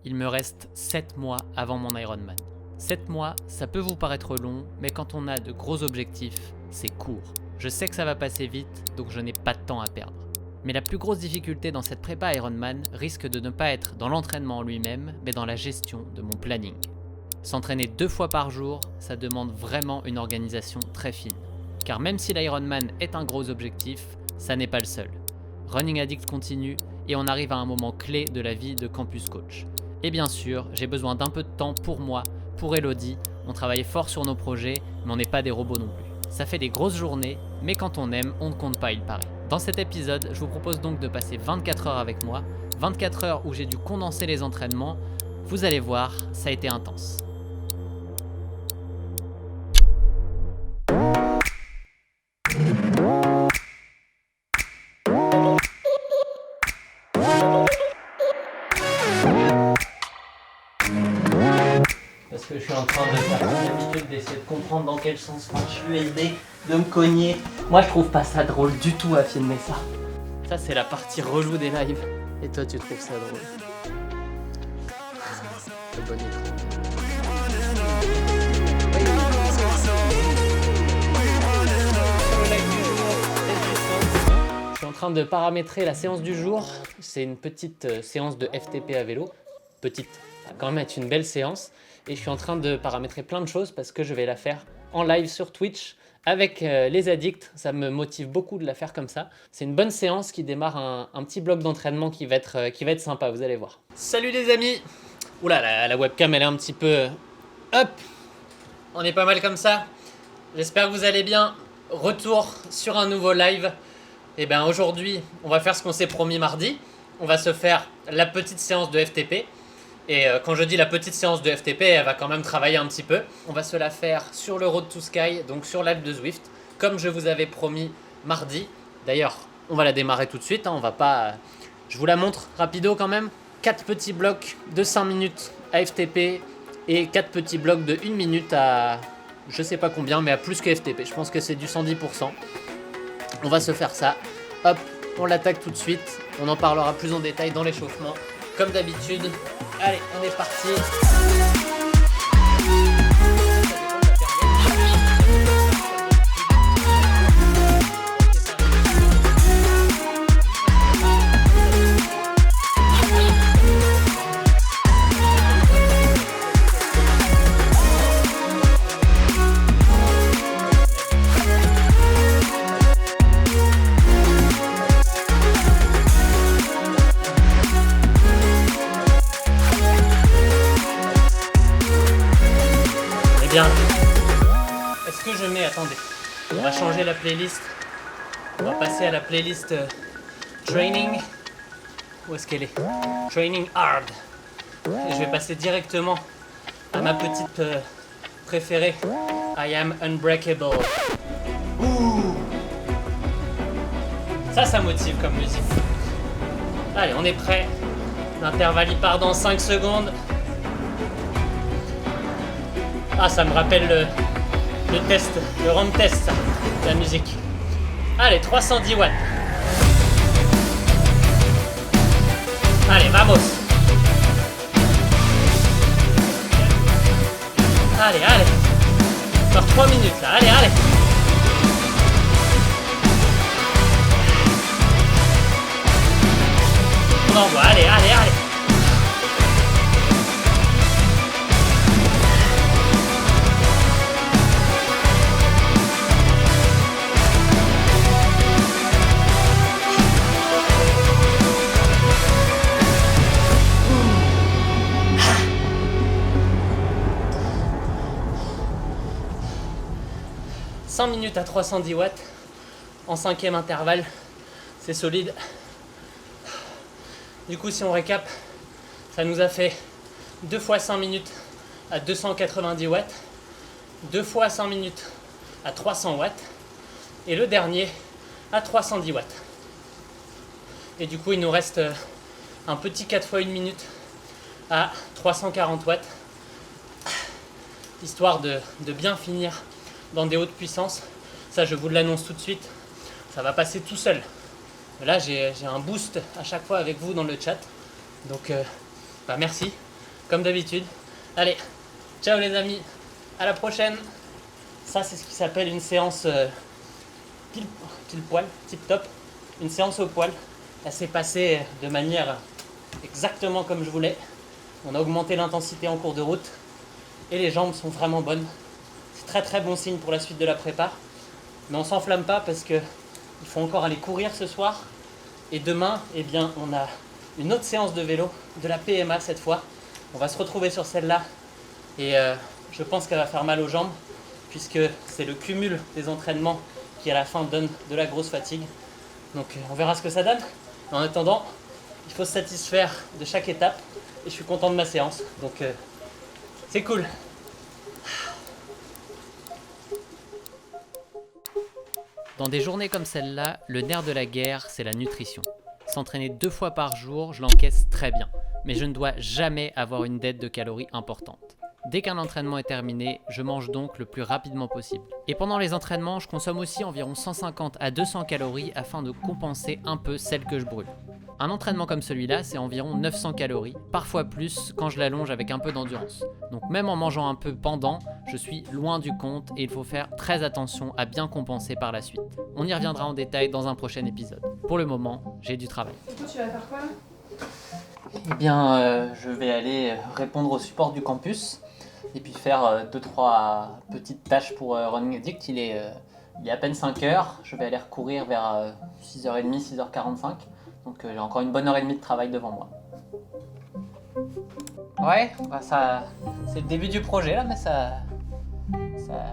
Il me reste 7 mois avant mon Ironman. 7 mois, ça peut vous paraître long, mais quand on a de gros objectifs, c'est court. Je sais que ça va passer vite, donc je n'ai pas de temps à perdre. Mais la plus grosse difficulté dans cette prépa Ironman risque de ne pas être dans l'entraînement en lui-même, mais dans la gestion de mon planning. S'entraîner 2 fois par jour, ça demande vraiment une organisation très fine. Car même si l'Ironman est un gros objectif, ça n'est pas le seul. Running Addict continue et on arrive à un moment clé de la vie de Campus Coach. Et bien sûr, j'ai besoin d'un peu de temps pour moi, pour Elodie. On travaille fort sur nos projets, mais on n'est pas des robots non plus. Ça fait des grosses journées, mais quand on aime, on ne compte pas, il paraît. Dans cet épisode, je vous propose donc de passer 24 heures avec moi, 24 heures où j'ai dû condenser les entraînements. Vous allez voir, ça a été intense. Parce que je suis en train de faire l'habitude d'essayer de comprendre dans quel sens marche l'USB, de me cogner. Moi je trouve pas ça drôle du tout à filmer ça. Ça c'est la partie relou des lives. Et toi tu trouves ça drôle? Le bon écran. Je suis en train de paramétrer la séance du jour. C'est une petite séance de FTP à vélo. Petite, ça va quand même être une belle séance. Et je suis en train de paramétrer plein de choses parce que je vais la faire en live sur Twitch avec les addicts. Ça me motive beaucoup de la faire comme ça. C'est une bonne séance qui démarre un petit bloc d'entraînement qui va être sympa, vous allez voir. Salut les amis. Oula, la webcam elle est un petit peu... Hop. On est pas mal comme ça. J'espère que vous allez bien. Retour sur un nouveau live. Et bien aujourd'hui, on va faire ce qu'on s'est promis mardi. On va se faire la petite séance de FTP. Et quand je dis la petite séance de FTP, elle va quand même travailler un petit peu. On va se la faire sur le Road to Sky, donc sur l'Alpe de Zwift, comme je vous avais promis mardi. D'ailleurs, on va la démarrer tout de suite, hein, on va pas... Je vous la montre rapido quand même. 4 petits blocs de 5 minutes à FTP et 4 petits blocs de 1 minute à... je sais pas combien, mais à plus que FTP. Je pense que c'est du 110%. On va se faire ça. Hop, on l'attaque tout de suite. On en parlera plus en détail dans l'échauffement. Comme d'habitude, allez, on est parti. Bien. Est-ce que je mets... Attendez. On va changer la playlist. On va passer à la playlist Training. Où est-ce qu'elle est? Training Hard. Et je vais passer directement à ma petite préférée. I Am Unbreakable. Ouh. Ça motive comme musique. Allez, on est prêt. L'intervalle il part dans 5 secondes. Ah, ça me rappelle le test, le run test, ça, la musique. Allez, 310 watts. Allez, vamos. Allez. Encore 3 minutes là, allez. On envoie, allez. 5 minutes à 310 watts en 5e intervalle, c'est solide. Du coup, si on récap, ça nous a fait 2 fois 5 minutes à 290 watts, 2 fois 5 minutes à 300 watts et le dernier à 310 watts. Et du coup, il nous reste un petit 4 fois 1 minute à 340 watts, histoire de bien finir dans des hautes puissances. Ça, je vous l'annonce tout de suite, ça va passer tout seul. Là, j'ai un boost à chaque fois avec vous dans le chat. Donc, merci. comme d'habitude. Allez, ciao les amis, à la prochaine. Ça c'est ce qui s'appelle une séance pile poil, tip top, une séance au poil. Elle s'est passée de manière exactement comme je voulais. On a augmenté l'intensité en cours de route et les jambes sont vraiment bonnes. C'est très très bon signe pour la suite de la prépa. Mais on s'enflamme pas parce que il faut encore aller courir ce soir. Et demain, eh bien, on a une autre séance de vélo, de la PMA cette fois. On va se retrouver sur celle-là et je pense qu'elle va faire mal aux jambes puisque c'est le cumul des entraînements qui à la fin donne de la grosse fatigue. Donc on verra ce que ça donne. En attendant, il faut se satisfaire de chaque étape et je suis content de ma séance. Donc c'est cool. Dans des journées comme celle-là, le nerf de la guerre, c'est la nutrition. S'entraîner 2 fois par jour, je l'encaisse très bien. Mais je ne dois jamais avoir une dette de calories importante. Dès qu'un entraînement est terminé, je mange donc le plus rapidement possible. Et pendant les entraînements, je consomme aussi environ 150 à 200 calories afin de compenser un peu celles que je brûle. Un entraînement comme celui-là, c'est environ 900 calories, parfois plus quand je l'allonge avec un peu d'endurance. Donc même en mangeant un peu pendant, je suis loin du compte et il faut faire très attention à bien compenser par la suite. On y reviendra en détail dans un prochain épisode. Pour le moment, j'ai du travail. Du coup, tu vas faire quoi là ? Eh bien, je vais aller répondre au support du campus et puis faire 2-3 petites tâches pour Running Addict. Il est à peine 5h, je vais aller recourir vers 6h30, 6h45. Donc j'ai encore une bonne heure et demie de travail devant moi. Ouais, bah ça, c'est le début du projet là, mais ça...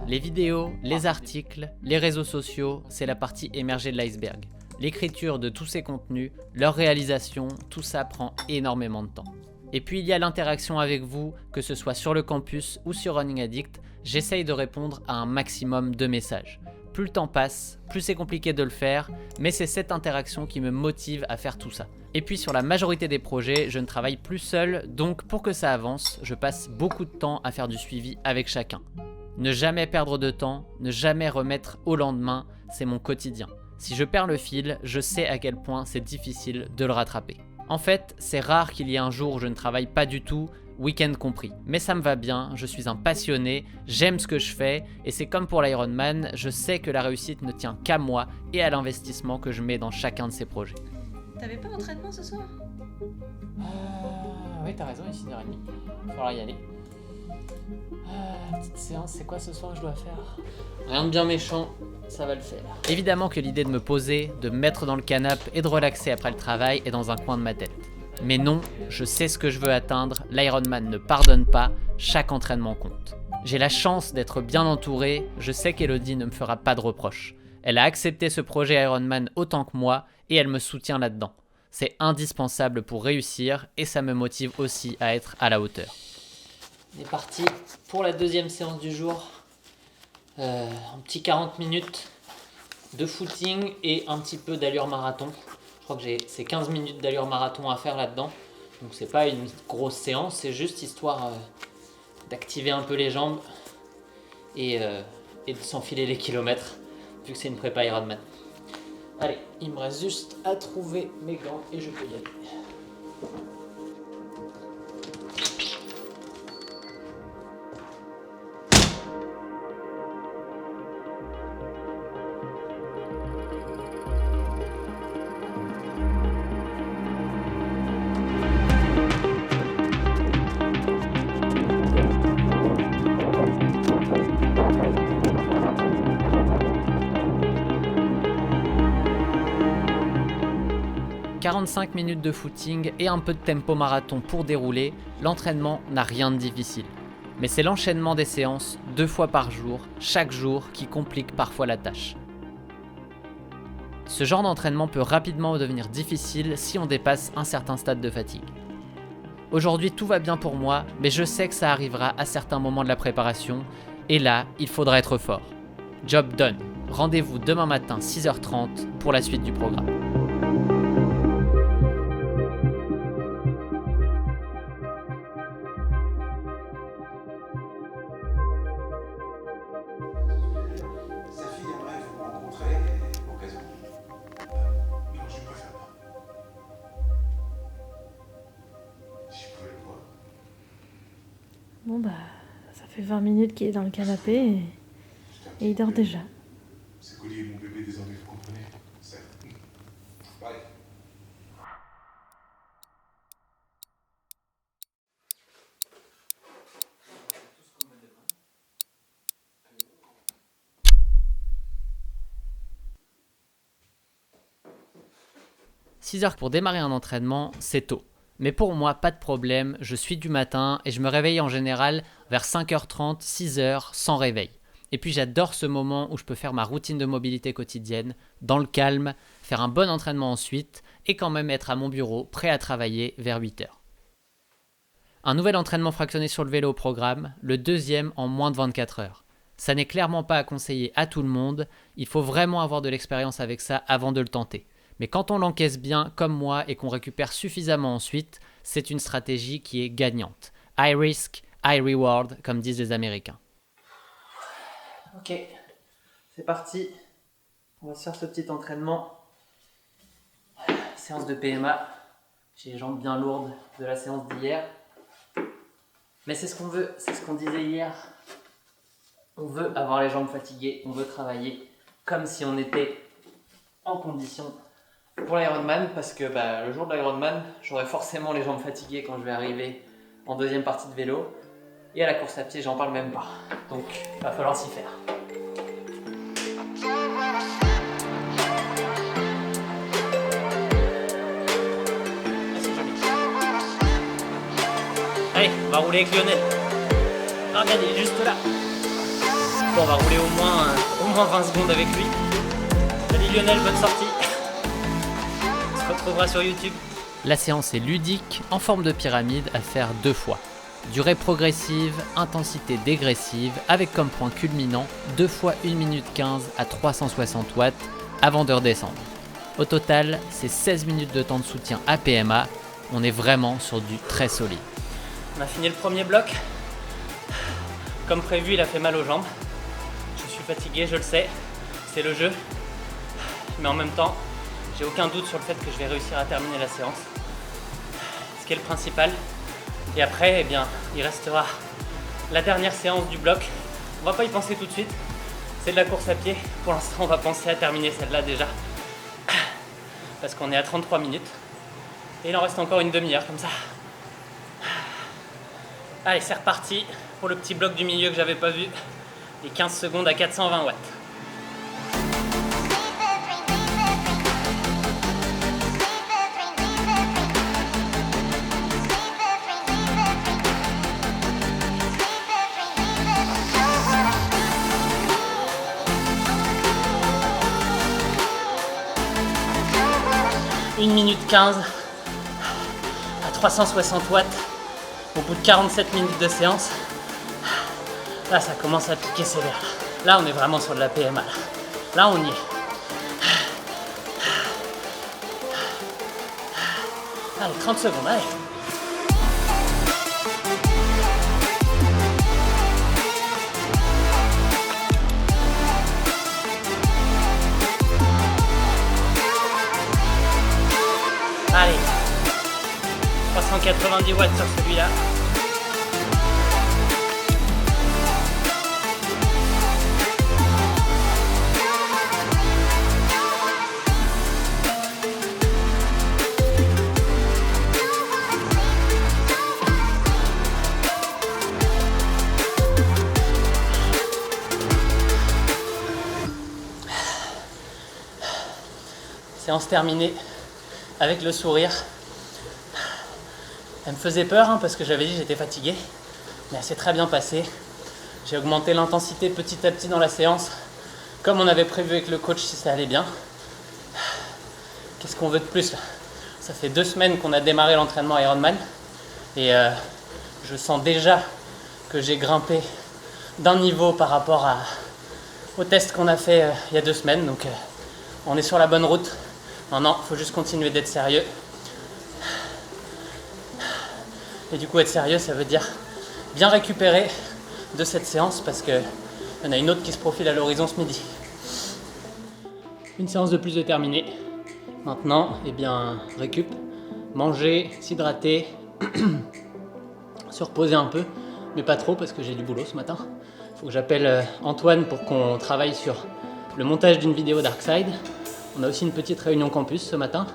Les vidéos, les articles, les réseaux sociaux, c'est la partie émergée de l'iceberg. L'écriture de tous ces contenus, leur réalisation, tout ça prend énormément de temps. Et puis il y a l'interaction avec vous, que ce soit sur le campus ou sur Running Addict, j'essaye de répondre à un maximum de messages. Plus le temps passe, plus c'est compliqué de le faire, mais c'est cette interaction qui me motive à faire tout ça. Et puis sur la majorité des projets, je ne travaille plus seul, donc pour que ça avance, je passe beaucoup de temps à faire du suivi avec chacun. Ne jamais perdre de temps, ne jamais remettre au lendemain, c'est mon quotidien. Si je perds le fil, je sais à quel point c'est difficile de le rattraper. En fait, c'est rare qu'il y ait un jour où je ne travaille pas du tout, week-end compris. Mais ça me va bien, je suis un passionné, j'aime ce que je fais, et c'est comme pour l'Ironman, je sais que la réussite ne tient qu'à moi et à l'investissement que je mets dans chacun de ces projets. T'avais pas d'entraînement ce soir ? Oui, t'as raison, il est 6h30. Il va falloir y aller. Petite séance, c'est quoi ce soir que je dois faire ? Rien de bien méchant, ça va le faire. Évidemment que l'idée de me poser, de me mettre dans le canapé et de relaxer après le travail est dans un coin de ma tête. Mais non, je sais ce que je veux atteindre, l'Ironman ne pardonne pas, chaque entraînement compte. J'ai la chance d'être bien entouré, je sais qu'Elodie ne me fera pas de reproches. Elle a accepté ce projet Ironman autant que moi et elle me soutient là-dedans. C'est indispensable pour réussir et ça me motive aussi à être à la hauteur. On est parti pour la deuxième séance du jour. Un petit 40 minutes de footing et un petit peu d'allure marathon. Je crois que c'est 15 minutes d'allure marathon à faire là-dedans. Donc c'est pas une grosse séance, c'est juste histoire d'activer un peu les jambes et de s'enfiler les kilomètres, vu que c'est une prépa Ironman. Allez, il me reste juste à trouver mes gants et je peux y aller. 45 minutes de footing et un peu de tempo marathon pour dérouler, l'entraînement n'a rien de difficile. Mais c'est l'enchaînement des séances, 2 fois par jour, chaque jour, qui complique parfois la tâche. Ce genre d'entraînement peut rapidement devenir difficile si on dépasse un certain stade de fatigue. Aujourd'hui, tout va bien pour moi, mais je sais que ça arrivera à certains moments de la préparation, et là, il faudra être fort. Job done. Rendez-vous demain matin 6h30 pour la suite du programme. Sa fille aimerait vous rencontrer au cas où. Non, je préfère pas. Si je pouvais le voir. Bon bah, ça fait 20 minutes qu'il est dans le canapé et il dort déjà. C'est Collier, mon bébé, désormais, vous comprenez? C'est... Bye. « 6 heures pour démarrer un entraînement, c'est tôt. Mais pour moi, pas de problème, je suis du matin et je me réveille en général vers 5h30, 6h, sans réveil. Et puis j'adore ce moment où je peux faire ma routine de mobilité quotidienne, dans le calme, faire un bon entraînement ensuite et quand même être à mon bureau, prêt à travailler vers 8h. Un nouvel entraînement fractionné sur le vélo au programme, le deuxième en moins de 24 heures. Ça n'est clairement pas à conseiller à tout le monde, il faut vraiment avoir de l'expérience avec ça avant de le tenter. Mais quand on l'encaisse bien, comme moi, et qu'on récupère suffisamment ensuite, c'est une stratégie qui est gagnante. High risk, high reward, comme disent les Américains. Ok, c'est parti. On va se faire ce petit entraînement. Séance de PMA. J'ai les jambes bien lourdes de la séance d'hier. Mais c'est ce qu'on veut, c'est ce qu'on disait hier. On veut avoir les jambes fatiguées, on veut travailler comme si on était en condition pour l'Ironman, parce que le jour de l'Ironman, j'aurai forcément les jambes fatiguées quand je vais arriver en deuxième partie de vélo. Et à la course à pied, j'en parle même pas. Donc, va falloir s'y faire. Allez, on va rouler avec Lionel. Ah, regarde, il est juste là. Bon, on va rouler au moins 20 secondes avec lui. Salut Lionel, bonne sortie. On se retrouvera sur YouTube. La séance est ludique, en forme de pyramide, à faire 2 fois. Durée progressive, intensité dégressive, avec comme point culminant 2 fois 1 minute 15 à 360 watts avant de redescendre. Au total, c'est 16 minutes de temps de soutien à PMA. On est vraiment sur du très solide. On a fini le premier bloc. Comme prévu, il a fait mal aux jambes. Je suis fatigué, je le sais. C'est le jeu. Mais en même temps, j'ai aucun doute sur le fait que je vais réussir à terminer la séance. Ce qui est le principal. Et après, il restera la dernière séance du bloc. On va pas y penser tout de suite. C'est de la course à pied. Pour l'instant, on va penser à terminer celle-là déjà. Parce qu'on est à 33 minutes. Et il en reste encore une demi-heure comme ça. Allez, c'est reparti pour le petit bloc du milieu que j'avais pas vu. Les 15 secondes à 420 watts. Une minute 15 à 360 watts au bout de 47 minutes de séance. Là, ça commence à piquer sévère. Là, on est vraiment sur de la PMA. Là, on y est. Allez, 30 secondes, allez. Allez, 390 watts sur celui-là. Séance terminée. Avec le sourire. Elle me faisait peur parce que j'avais dit que j'étais fatigué, mais elle s'est très bien passée. J'ai augmenté l'intensité petit à petit dans la séance, comme on avait prévu avec le coach si ça allait bien. Qu'est-ce qu'on veut de plus là? Ça fait 2 semaines qu'on a démarré l'entraînement Ironman et je sens déjà que j'ai grimpé d'un niveau par rapport au test qu'on a fait il y a 2 semaines, donc on est sur la bonne route. Non, il faut juste continuer d'être sérieux. Et du coup, être sérieux, ça veut dire bien récupérer de cette séance parce qu'il y en a une autre qui se profile à l'horizon ce midi. Une séance de plus de terminée. Maintenant, récup, manger, s'hydrater, se reposer un peu mais pas trop parce que j'ai du boulot ce matin. Il faut que j'appelle Antoine pour qu'on travaille sur le montage d'une vidéo Darkside. On a aussi une petite réunion campus ce matin.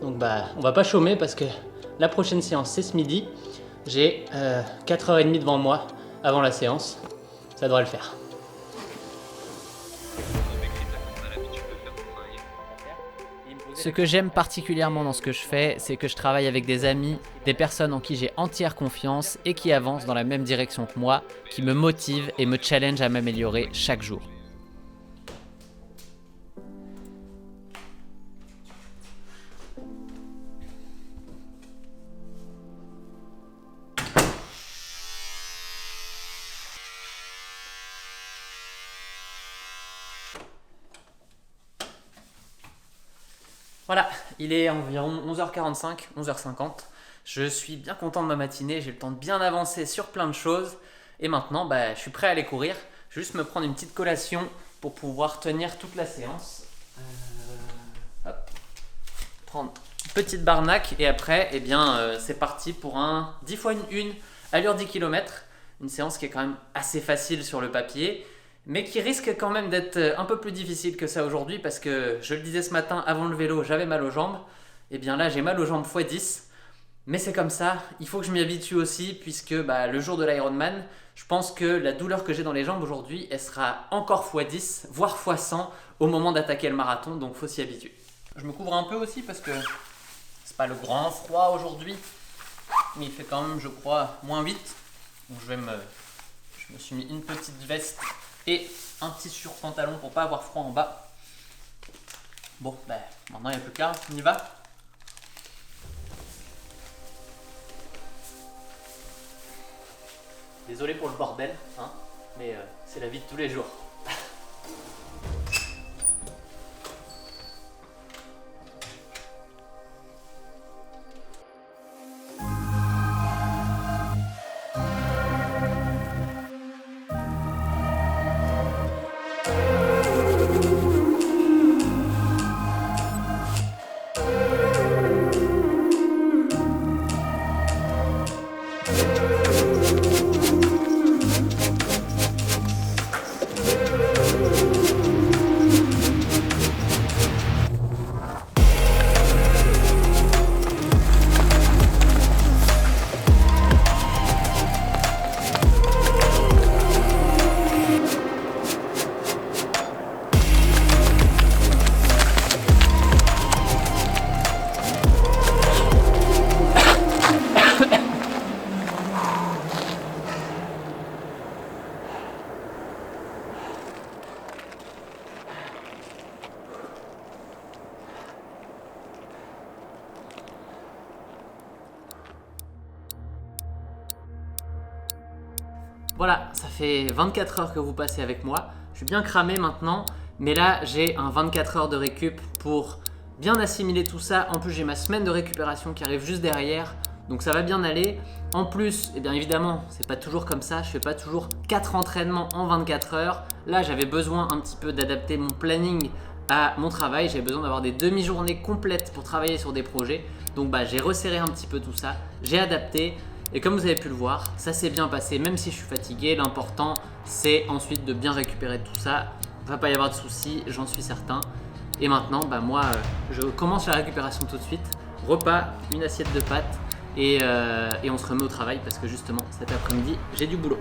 Donc on va pas chômer parce que la prochaine séance c'est ce midi. J'ai 4h30 devant moi avant la séance. Ça devrait le faire. Ce que j'aime particulièrement dans ce que je fais, c'est que je travaille avec des amis, des personnes en qui j'ai entière confiance et qui avancent dans la même direction que moi, qui me motivent et me challengent à m'améliorer chaque jour. Voilà, il est environ 11h45, 11h50. Je suis bien content de ma matinée, j'ai le temps de bien avancer sur plein de choses. Et maintenant, je suis prêt à aller courir. Je vais juste me prendre une petite collation pour pouvoir tenir toute la séance. Hop. Prendre une petite barnaque et après, c'est parti pour un 10 x 1 allure 10 km. Une séance qui est quand même assez facile sur le papier, mais qui risque quand même d'être un peu plus difficile que ça aujourd'hui parce que, je le disais ce matin avant le vélo, j'avais mal aux jambes. Et bien là, j'ai mal aux jambes x 10. Mais c'est comme ça, il faut que je m'y habitue aussi puisque le jour de l'Ironman, je pense que la douleur que j'ai dans les jambes aujourd'hui, elle sera encore x 10, voire x 100 au moment d'attaquer le marathon, donc faut s'y habituer. Je me couvre un peu aussi parce que c'est pas le grand froid aujourd'hui, mais il fait quand même, je crois, -8. Donc je me suis mis une petite veste et un petit surpantalon pour pas avoir froid en bas. Bon, maintenant il n'y a plus qu'à, on y va. Désolé pour le bordel, mais c'est la vie de tous les jours. Voilà, ça fait 24 heures que vous passez avec moi. Je suis bien cramé maintenant, mais là j'ai un 24 heures de récup pour bien assimiler tout ça. En plus, j'ai ma semaine de récupération qui arrive juste derrière, donc ça va bien aller. En plus, et bien évidemment, c'est pas toujours comme ça, je fais pas toujours 4 entraînements en 24 heures. Là, j'avais besoin un petit peu d'adapter mon planning à mon travail. J'avais besoin d'avoir des demi-journées complètes pour travailler sur des projets. Donc j'ai resserré un petit peu tout ça, j'ai adapté. Et comme vous avez pu le voir, ça s'est bien passé, même si je suis fatigué. L'important, c'est ensuite de bien récupérer tout ça. Il ne va pas y avoir de soucis, j'en suis certain. Et maintenant, moi, je commence la récupération tout de suite. Repas, une assiette de pâtes et on se remet au travail parce que justement, cet après-midi, j'ai du boulot.